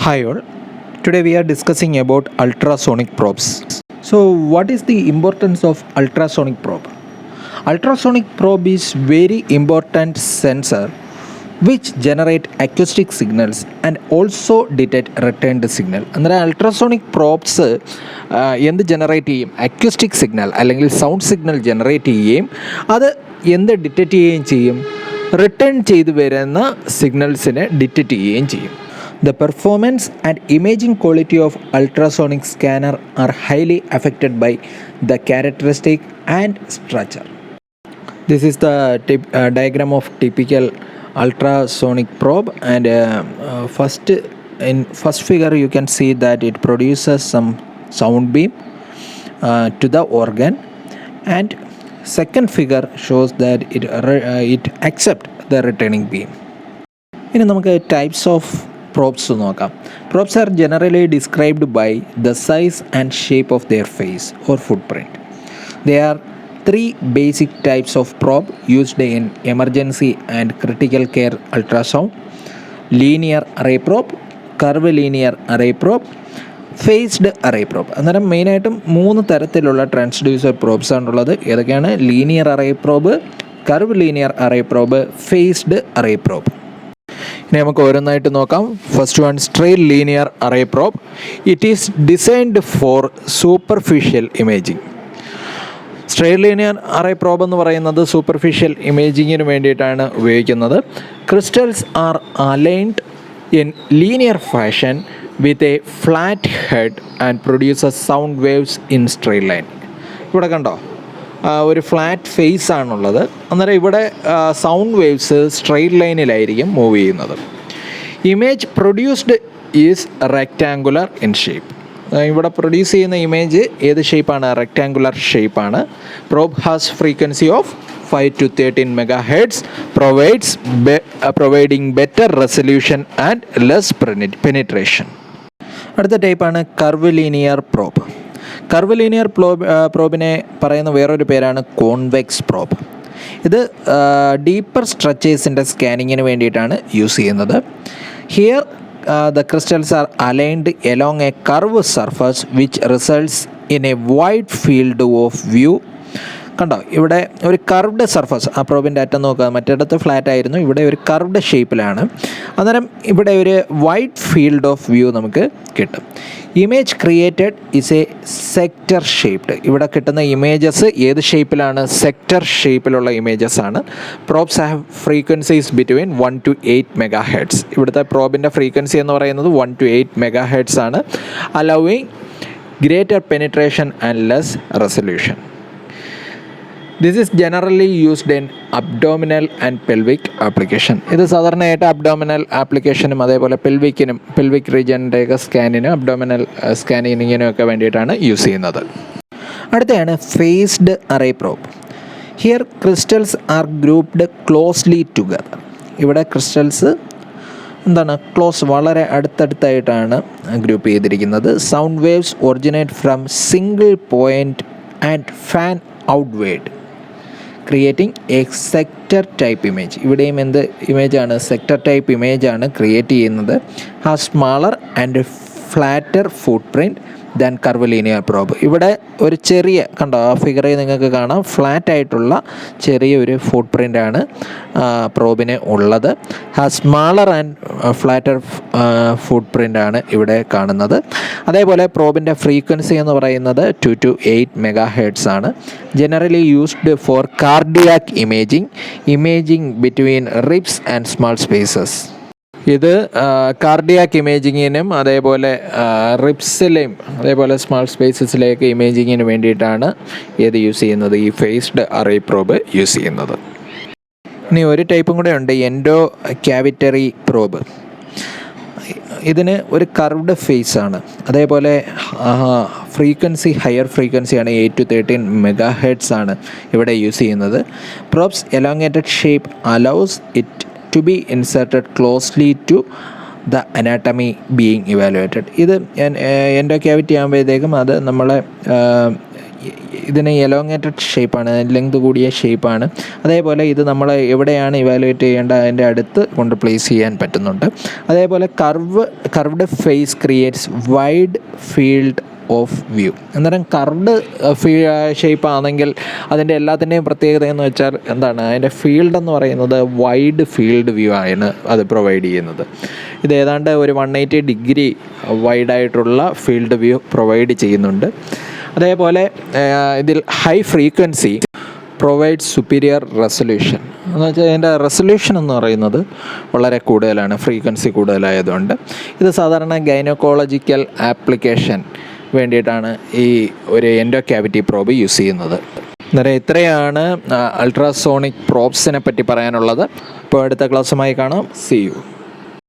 Hi all. Today we are discussing about ultrasonic probes. So what is the importance of ultrasonic probe? Ultrasonic probe is very important sensor which generate acoustic signals and also detect returned signal. അന്നേരം ultrasonic probes എന്ത് generate ചെയ്യും? Acoustic signal അല്ലെങ്കിൽ sound signal generate ചെയ്യുകയും അത് എന്ത് detect ചെയ്യുകയും ചെയ്യും? Return ചെയ്തു വരുന്ന സിഗ്നൽസിനെ ഡിറ്റക്റ്റ് ചെയ്യുകയും ചെയ്യും. The performance and imaging quality of ultrasonic scanner are highly affected by the characteristic and structure. This is the diagram of typical ultrasonic probe, and first figure you can see that it produces some sound beam to the organ, and second figure shows that it accept the returning beam. ഇനി നമുക്ക് types of probes നോക്കാം. Probes are generally described by the size and shape of their face or footprint. There are three basic types of probe used in emergency and critical care ultrasound: linear array probe, curvilinear array probe, phased array probe. അന്നേരം മെയിനായിട്ടും 3 തരത്തിലുള്ള transducer probes ആണുള്ളത്. ഏതൊക്കെയാണ്? Linear array probe, curve linear array probe, phased array probe. ഇനി നമുക്ക് ഓരോന്നായിട്ട് നോക്കാം. First one, straight linear array probe. It is designed for superficial imaging. Straight linear array probe എന്ന് പറയുന്നത് സൂപ്പർഫിഷ്യൽ ഇമേജിങ്ങിന് വേണ്ടിയിട്ടാണ് ഉപയോഗിക്കുന്നത്. Crystals are aligned in linear fashion with a flat head and produces sound waves in straight line. ഇവിടെ കണ്ടോ, ഒരു flat face ആണുള്ളത്. അന്നേരം ഇവിടെ സൗണ്ട് വേവ്സ് സ്ട്രെയിറ്റ് ലൈനിലായിരിക്കും മൂവ് ചെയ്യുന്നത്. Image produced is rectangular in shape. ഇവിടെ പ്രൊഡ്യൂസ് ചെയ്യുന്ന ഇമേജ് ഏത് ഷേപ്പാണ്? റെക്റ്റാങ്കുലർ ഷേപ്പാണ്. Probe has frequency of 5 to 13 MHz, providing better resolution and less penetration. അടുത്ത ടൈപ്പാണ് curve linear probe. Curve linear പ്രോബിനെ പറയുന്ന വേറൊരു പേരാണ് കോൺവെക്സ് പ്രോബ്. ഇത് ഡീപ്പർ സ്ട്രക്ചേഴ്സിൻ്റെ സ്കാനിങ്ങിന് വേണ്ടിയിട്ടാണ് യൂസ് ചെയ്യുന്നത്. Here the crystals are aligned along a curved surface which results in a wide field of view. കണ്ടോ, ഇവിടെ ഒരു കർവ്ഡ് സർഫസ്. ആ പ്രോബിൻ്റെ അറ്റം നോക്കുക, മറ്റിടത്ത് ഫ്ലാറ്റ് ആയിരുന്നു, ഇവിടെ ഒരു കർവ്ഡ് ഷേപ്പിലാണ്. അന്നേരം ഇവിടെ ഒരു വൈഡ് ഫീൽഡ് ഓഫ് വ്യൂ നമുക്ക് കിട്ടും. Image created is A sector shaped. ഇവിടെ കിട്ടുന്ന ഇമേജസ് ഏത് ഷേപ്പിലാണ്? സെക്ടർ ഷേപ്പിലുള്ള ഇമേജസ് ആണ്. Probes have frequencies between 1 to 8 MHz. ഇവിടുത്തെ പ്രോബിൻ്റെ ഫ്രീക്വൻസി എന്ന് പറയുന്നത് 1 to 8 MHz ആണ്. Allowing greater penetration and less resolution. This is generally used in abdominal and pelvic application. ഇത് സാധാരണയായിട്ട് അബ്ഡോമിനൽ ആപ്ലിക്കേഷനും അതേപോലെ പെൽവിക് റീജിയൻ്റെയൊക്കെ സ്കാനിനും അബ്ഡോമിനൽ സ്കാനിങ്ങിനും ഒക്കെ വേണ്ടിയിട്ടാണ് യൂസ് ചെയ്യുന്നത്. അടുത്തയാണ് phased array probe. Here crystals are grouped closely together. ഇവിടെ ക്രിസ്റ്റൽസ് വളരെ അടുത്തടുത്തായിട്ടാണ് ഗ്രൂപ്പ് ചെയ്തിരിക്കുന്നത്. Sound waves originate from single point and fan outward, creating a sector type image. ഇവിടെയും എന്ത് ഇമേജാണ്? സെക്ടർ ടൈപ്പ് ഇമേജാണ് ക്രിയേറ്റ് ചെയ്യുന്നത്. Has smaller and flatter footprint than curve linear probe. ഇവിടെ ഒരു ചെറിയ, കണ്ടോ ആ ഫിഗറിൽ നിങ്ങൾക്ക് കാണാം, ഫ്ലാറ്റ് ആയിട്ടുള്ള ചെറിയൊരു ഫുട് പ്രിൻ്റാണ് പ്രോബിന് ഉള്ളത്. ഹാ സ്മാളർ ആൻഡ് ഫ്ലാറ്റർ ഫുട് പ്രിൻ്റാണ് ഇവിടെ കാണുന്നത്. അതേപോലെ പ്രോബിൻ്റെ ഫ്രീക്വൻസി എന്ന് പറയുന്നത് 2 to 8 MHz ആണ്. Generally used for cardiac imaging between ribs and small spaces. ഇത് കാർഡിയാക് ഇമേജിങ്ങിനും അതേപോലെ റിബ്സിലെയും അതേപോലെ സ്മാൾ സ്പേസസിലേക്ക് ഇമേജിങ്ങിന് വേണ്ടിയിട്ടാണ് ഏത് യൂസ് ചെയ്യുന്നത്? ഈ ഫേസ്ഡ് അറേ പ്രോബ് യൂസ് ചെയ്യുന്നത്. ഇനി ഒരു ടൈപ്പും കൂടെ ഉണ്ട്, എൻഡോ ക്യാവിറ്ററി പ്രോബ്. ഇതിന് ഒരു കർവ്ഡ് ഫേസ് ആണ്. അതേപോലെ ഹയർ ഫ്രീക്വൻസിയാണ് 8 to 13 MHz ആണ് ഇവിടെ യൂസ് ചെയ്യുന്നത്. Probes elongated shape allows it to be inserted closely to the anatomy being evaluated. ഇത് എൻഡോ ക്യാവിറ്റി ആകുമ്പോഴത്തേക്കും അത് നമ്മളെ ഇതിന് എലോങ്ങേറ്റഡ് ഷേപ്പാണ്, ലെങ്ത് കൂടിയ ഷേപ്പാണ്. അതേപോലെ ഇത് നമ്മൾ എവിടെയാണ് ഇവാലുവേറ്റ് ചെയ്യേണ്ട അതിൻ്റെ അടുത്ത് കൊണ്ട് പ്ലേസ് ചെയ്യാൻ പറ്റുന്നുണ്ട്. അതേപോലെ curved face creates wide field of view. അന്നേരം കർവ്ഡ് ഷേപ്പ് ആണെങ്കിൽ അതിൻ്റെ എല്ലാത്തിൻ്റെയും പ്രത്യേകത എന്ന് വെച്ചാൽ എന്താണ്, അതിൻ്റെ ഫീൽഡ് എന്ന് പറയുന്നത് വൈഡ് ഫീൽഡ് വ്യൂ ആണ് അത് പ്രൊവൈഡ് ചെയ്യുന്നത്. ഇത് ഏതാണ്ട് ഒരു 180 ഡിഗ്രി വൈഡായിട്ടുള്ള ഫീൽഡ് വ്യൂ പ്രൊവൈഡ് ചെയ്യുന്നുണ്ട്. അതേപോലെ ഇതിൽ high frequency provide superior resolution എന്ന് വെച്ചാൽ അതിൻ്റെ റെസൊല്യൂഷൻ എന്ന് പറയുന്നത് വളരെ കൂടുതലാണ്, ഫ്രീക്വൻസി കൂടുതലായതുകൊണ്ട്. ഇത് സാധാരണ ഗൈനക്കോളജിക്കൽ ആപ്ലിക്കേഷൻ വേണ്ടിയിട്ടാണ് ഈ ഒരു എൻഡോ ക്യാവിറ്റി പ്രോബ് യൂസ് ചെയ്യുന്നത്. അന്നേരം ഇത്രയാണ് അൾട്രാസോണിക് പ്രോബ്സിനെ പറ്റി പറയാനുള്ളത്. ഇപ്പോൾ അടുത്ത ക്ലാസ്സുമായി കാണാം. See U.